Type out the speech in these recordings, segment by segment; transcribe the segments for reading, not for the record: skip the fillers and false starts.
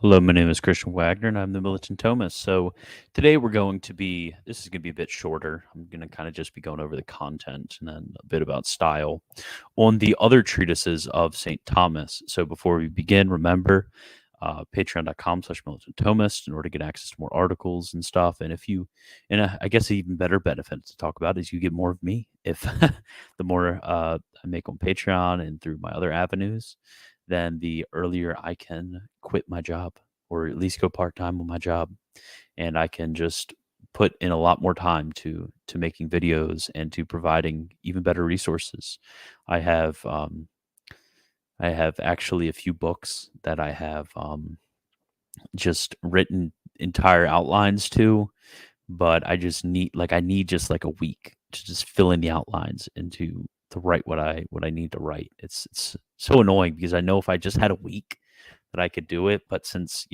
Hello, my name is Christian Wagner, and I'm the Militant Thomist. So today this is going to be a bit shorter. I'm going to kind of just be going over the content and then a bit about style on the other treatises of Saint Thomas. So before we begin, remember patreon.com/Militant Thomist in order to get access to more articles and stuff. And I guess an even better benefit to talk about is you get more of me if the more I make on Patreon and through my other avenues, then the earlier I can quit my job or at least go part-time on my job. And I can just put in a lot more time to making videos and to providing even better resources. I have actually a few books that I have just written entire outlines to, but I need just like a week to just fill in the outlines and to write what I need to write. It's so annoying because I know if I just had a week that I could do it, but since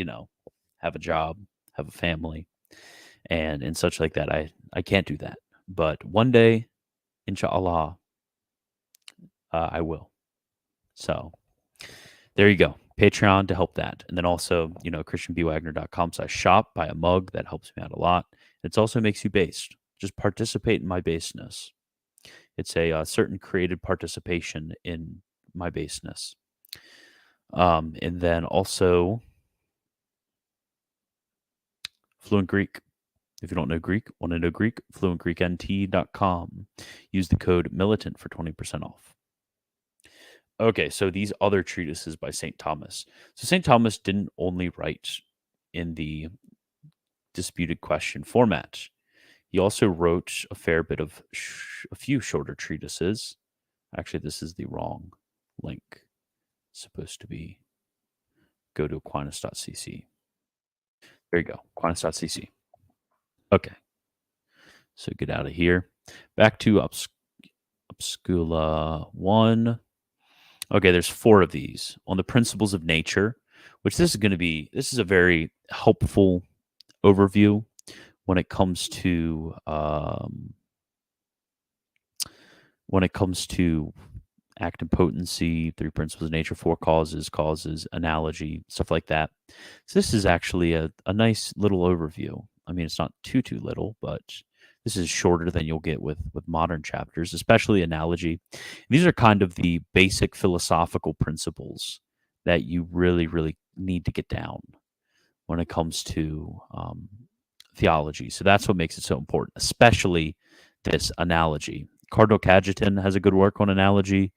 have a job, have a family, and such like that, I can't do that. But one day, inshallah, I will. So there you go. Patreon to help that. And then also, christianbwagner.com/shop. Buy a mug. That helps me out a lot. It also makes you based. Just participate in my baseness. It's a certain created participation in my baseness. And then also Fluent Greek. If you don't know Greek, want to know Greek, fluentgreeknt.com. Use the code militant for 20% off. Okay, so these other treatises by Saint Thomas. So Saint Thomas didn't only write in the disputed question format. He also wrote a fair bit of a few shorter treatises. Actually, this is the wrong link. It's supposed to be go to Aquinas.cc. There you go, Aquinas.cc. Okay, so get out of here. Back to Obscula 1. Okay, there's 4 of these on the principles of nature, which this is a very helpful overview when it comes to act and potency, 3 principles of nature, 4 causes, analogy, stuff like that. So this is actually a nice little overview. I mean, it's not too little, but this is shorter than you'll get with modern chapters, especially analogy. These are kind of the basic philosophical principles that you really, really need to get down when it comes to theology. So that's what makes it so important, especially this analogy. Cardinal Cajetan has a good work on analogy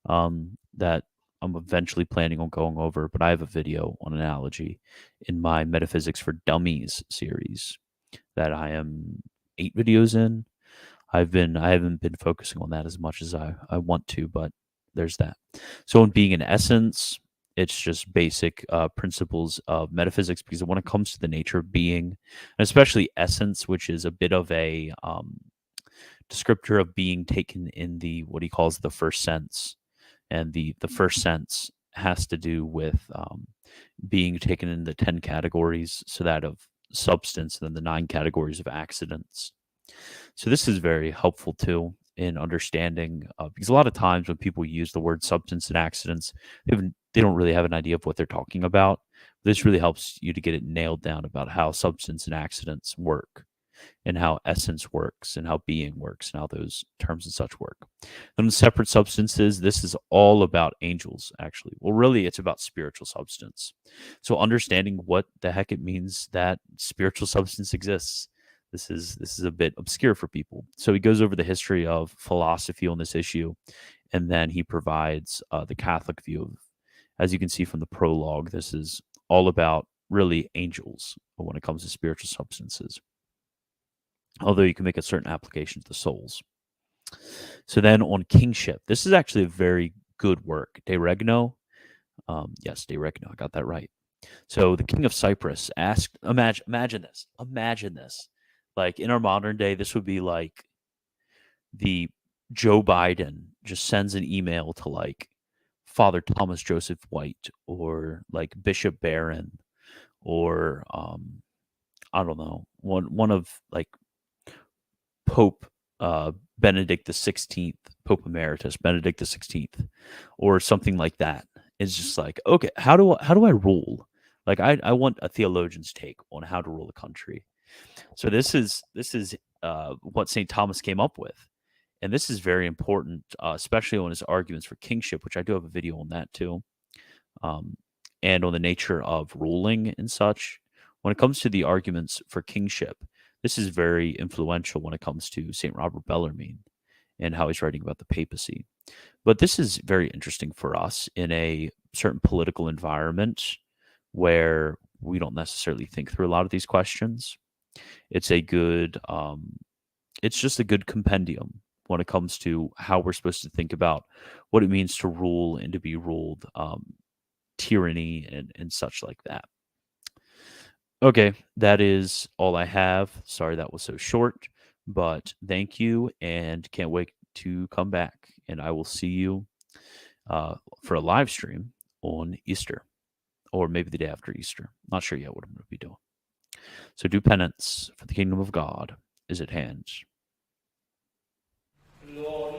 that I'm eventually planning on going over, but I have a video on analogy in my Metaphysics for Dummies series that I am 8 videos in. I haven't been focusing on that as much as I want to, but there's that. So in being in essence, it's just basic principles of metaphysics, because when it comes to the nature of being, and especially essence, which is a bit of a descriptor of being taken in the what he calls the first sense, and the first sense has to do with being taken in the 10 categories, so that of substance, and then the 9 categories of accidents. So this is very helpful too in understanding, because a lot of times when people use the word substance and accidents, they don't really have an idea of what they're talking about. This really helps you to get it nailed down about how substance and accidents work, and how essence works, and how being works, and how those terms and such work. Then separate substances, this is all about angels, actually. Well, really, it's about spiritual substance. So understanding what the heck it means that spiritual substance exists, this is a bit obscure for people. So he goes over the history of philosophy on this issue, and then he provides the Catholic view of, as you can see from the prologue, this is all about really angels when it comes to spiritual substances, although you can make a certain application to the souls. So then on kingship, this is actually a very good work. De Regno. Yes, De Regno, I got that right. So the king of Cyprus asked, imagine this. Like in our modern day, this would be like the Joe Biden just sends an email to like Father Thomas Joseph White, or like Bishop Barron, or I don't know, one of like Pope Benedict XVI, Pope Emeritus Benedict XVI, or something like that. It's just like, okay, how do I rule? Like I want a theologian's take on how to rule a country. So this is what Saint Thomas came up with, and this is very important, especially on his arguments for kingship, which I do have a video on that too, um, and on the nature of ruling and such. When it comes to the arguments for kingship, this is very influential when it comes to Saint Robert Bellarmine and how he's writing about the papacy. But this is very interesting for us in a certain political environment where we don't necessarily think through a lot of these questions. It's a good, it's just a good compendium when it comes to how we're supposed to think about what it means to rule and to be ruled, tyranny and such like that. Okay, that is all I have. Sorry that was so short, but thank you and can't wait to come back. And I will see you for a live stream on Easter or maybe the day after Easter. Not sure yet what I'm going to be doing. So do penance, for the kingdom of God is at hand. Glory